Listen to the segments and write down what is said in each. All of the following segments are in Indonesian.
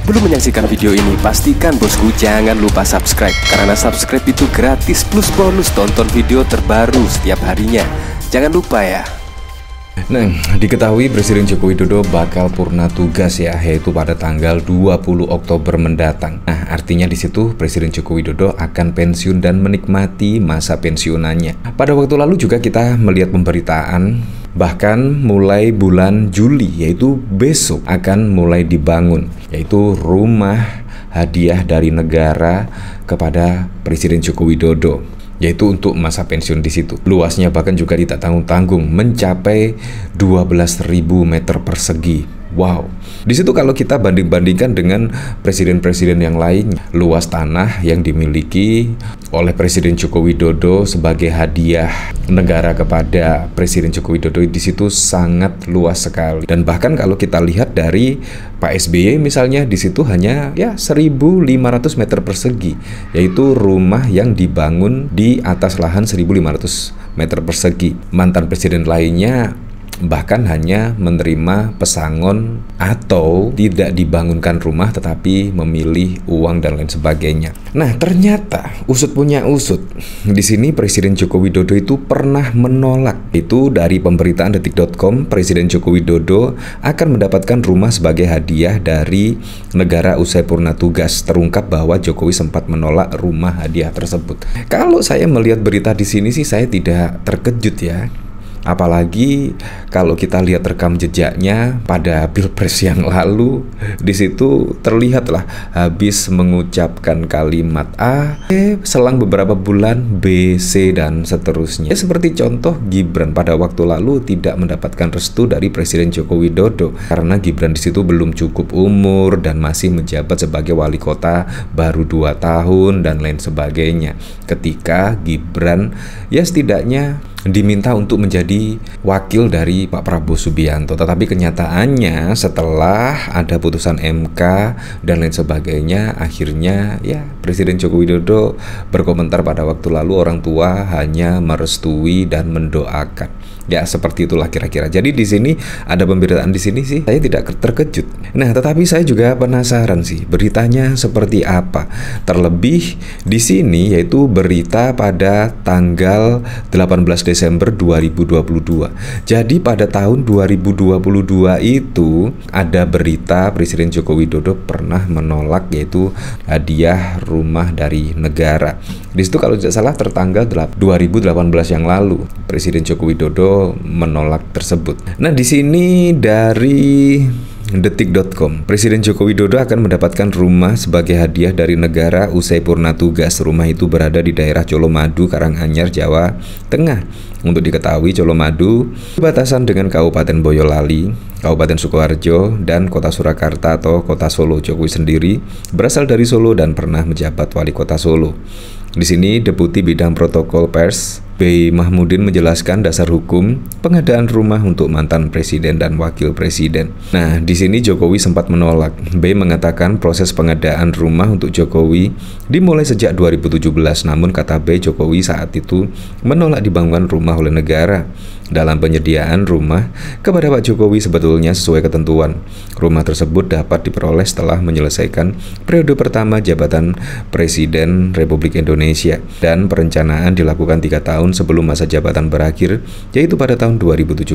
Sebelum menyaksikan video ini, pastikan bosku jangan lupa subscribe, karena subscribe itu gratis plus bonus tonton video terbaru setiap harinya. Jangan lupa ya. Nah, diketahui Presiden Joko Widodo bakal purna tugas ya, yaitu pada tanggal 20 Oktober mendatang. Nah, artinya di situ Presiden Joko Widodo akan pensiun dan menikmati masa pensiunannya. Pada waktu lalu juga kita melihat pemberitaan, bahkan mulai bulan Juli, yaitu besok akan mulai dibangun, yaitu rumah hadiah dari negara kepada Presiden Joko Widodo, yaitu untuk masa pensiun di situ. Luasnya bahkan juga tidak tanggung-tanggung, mencapai 12.000 meter persegi. Wow, di situ kalau kita banding-bandingkan dengan presiden-presiden yang lain, luas tanah yang dimiliki oleh Presiden Joko Widodo sebagai hadiah negara kepada Presiden Joko Widodo di situ sangat luas sekali. Dan bahkan kalau kita lihat dari Pak SBY misalnya, di situ hanya ya 1.500 meter persegi, yaitu rumah yang dibangun di atas lahan 1.500 meter persegi. Mantan presiden lainnya bahkan hanya menerima pesangon atau tidak dibangunkan rumah tetapi memilih uang dan lain sebagainya. Nah, ternyata usut punya usut. Di sini Presiden Joko Widodo itu pernah menolak. Itu dari pemberitaan detik.com, Presiden Joko Widodo akan mendapatkan rumah sebagai hadiah dari negara usai purna tugas. Terungkap bahwa Jokowi sempat menolak rumah hadiah tersebut. Kalau saya melihat berita di sini sih saya tidak terkejut ya. Apalagi kalau kita lihat rekam jejaknya pada Pilpres yang lalu, di situ terlihatlah habis mengucapkan kalimat A, selang beberapa bulan B, C, dan seterusnya. Seperti contoh Gibran pada waktu lalu tidak mendapatkan restu dari Presiden Joko Widodo karena Gibran di situ belum cukup umur dan masih menjabat sebagai wali kota baru 2 tahun dan lain sebagainya. Ketika Gibran ya setidaknya diminta untuk menjadi wakil dari Pak Prabowo Subianto, tetapi kenyataannya setelah ada putusan MK dan lain sebagainya, akhirnya ya Presiden Joko Widodo berkomentar pada waktu lalu orang tua hanya merestui dan mendoakan. Ya seperti itulah kira-kira. Jadi di sini ada pemberitaan di sini sih saya tidak terkejut. Nah, tetapi saya juga penasaran sih beritanya seperti apa. Terlebih di sini yaitu berita pada tanggal 18 Desember 2022. Jadi pada tahun 2022 itu ada berita Presiden Joko Widodo pernah menolak yaitu hadiah rumah dari negara. Di situ kalau tidak salah tertanggal 2018 yang lalu Presiden Joko Widodo menolak tersebut. Nah, di sini dari detik.com, Presiden Joko Widodo akan mendapatkan rumah sebagai hadiah dari negara usai purna tugas. Rumah itu berada di daerah Colomadu, Karanganyar, Jawa Tengah. Untuk diketahui, Colomadu berbatasan dengan Kabupaten Boyolali, Kabupaten Sukoharjo, dan Kota Surakarta atau Kota Solo. Jokowi sendiri berasal dari Solo dan pernah menjabat wali kota Solo. Di sini Deputi Bidang Protokol Pers B. Mahmudin menjelaskan dasar hukum pengadaan rumah untuk mantan presiden dan wakil presiden. Nah, di sini Jokowi sempat menolak. B. mengatakan proses pengadaan rumah untuk Jokowi dimulai sejak 2017. Namun kata B, Jokowi saat itu menolak dibangunkan rumah oleh negara. Dalam penyediaan rumah kepada Pak Jokowi sebetulnya sesuai ketentuan. Rumah tersebut dapat diperoleh setelah menyelesaikan periode pertama jabatan Presiden Republik Indonesia dan perencanaan dilakukan 3 tahun sebelum masa jabatan berakhir, yaitu pada tahun 2017.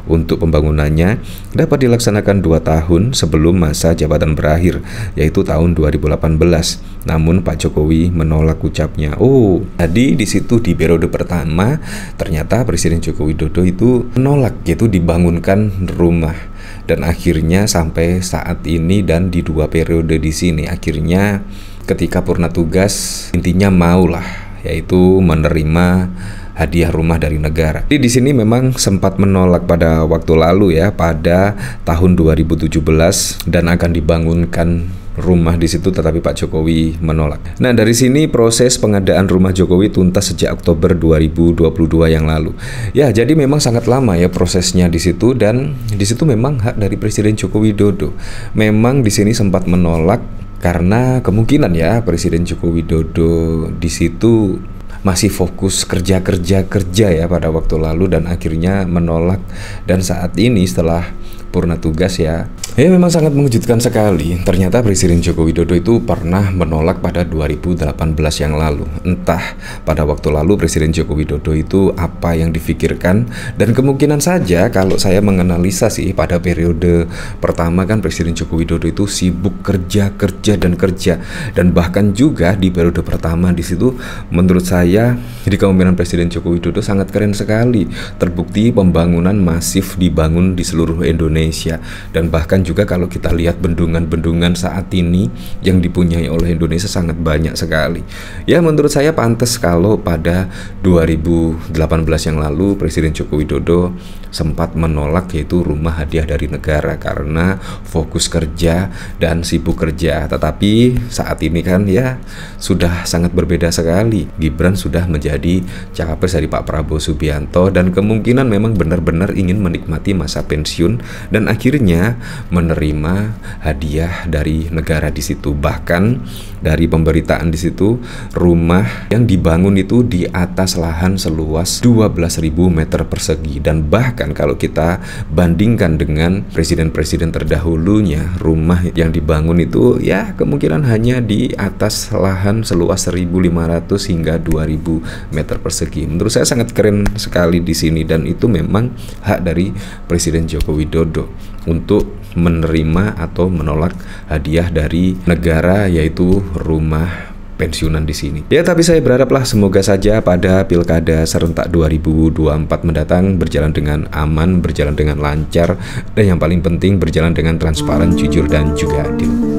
Untuk pembangunannya dapat dilaksanakan 2 tahun sebelum masa jabatan berakhir, yaitu tahun 2018. Namun Pak Jokowi menolak ucapnya. Oh, tadi di situ di periode pertama ternyata Presiden Joko Widodo itu menolak, yaitu dibangunkan rumah. Dan akhirnya sampai saat ini dan di 2 periode di sini, akhirnya ketika purna tugas intinya maulah, yaitu menerima hadiah rumah dari negara. Jadi di sini memang sempat menolak pada waktu lalu ya, pada tahun 2017 dan akan dibangunkan rumah di situ, tetapi Pak Jokowi menolak. Nah, dari sini proses pengadaan rumah Jokowi tuntas sejak Oktober 2022 yang lalu. Ya, jadi memang sangat lama ya prosesnya di situ, dan di situ memang hak dari Presiden Joko Widodo. Memang di sini sempat menolak karena kemungkinan ya Presiden Joko Widodo di situ masih fokus kerja ya pada waktu lalu dan akhirnya menolak. Dan saat ini setelah purna tugas ya Ya, memang sangat mengejutkan sekali. Ternyata Presiden Joko Widodo itu pernah menolak pada 2018 yang lalu. Entah pada waktu lalu Presiden Joko Widodo itu apa yang difikirkan, dan kemungkinan saja kalau saya menganalisa sih pada periode pertama kan Presiden Joko Widodo itu sibuk kerja dan bahkan juga di periode pertama di situ menurut saya di kepemimpinan Presiden Joko Widodo sangat keren sekali. Terbukti pembangunan masif dibangun di seluruh Indonesia, dan bahkan juga kalau kita lihat bendungan-bendungan saat ini yang dipunyai oleh Indonesia sangat banyak sekali. Ya, menurut saya pantas kalau pada 2018 yang lalu Presiden Joko Widodo sempat menolak yaitu rumah hadiah dari negara karena fokus kerja dan sibuk kerja. Tetapi saat ini kan ya sudah sangat berbeda sekali. Gibran sudah menjadi cawapres dari Pak Prabowo Subianto, dan kemungkinan memang benar-benar ingin menikmati masa pensiun dan akhirnya menerima hadiah dari negara di situ. Bahkan dari pemberitaan di situ, rumah yang dibangun itu di atas lahan seluas 12.000 meter persegi, dan bahkan kalau kita bandingkan dengan presiden-presiden terdahulunya, rumah yang dibangun itu ya kemungkinan hanya di atas lahan seluas 1.500 hingga 2.000 meter persegi. Menurut saya sangat keren sekali di sini, dan itu memang hak dari Presiden Joko Widodo untuk menerima atau menolak hadiah dari negara yaitu rumah pensiunan di sini. Ya, tapi saya berharaplah semoga saja pada Pilkada serentak 2024 mendatang berjalan dengan aman, berjalan dengan lancar, dan yang paling penting berjalan dengan transparan, jujur, dan juga adil.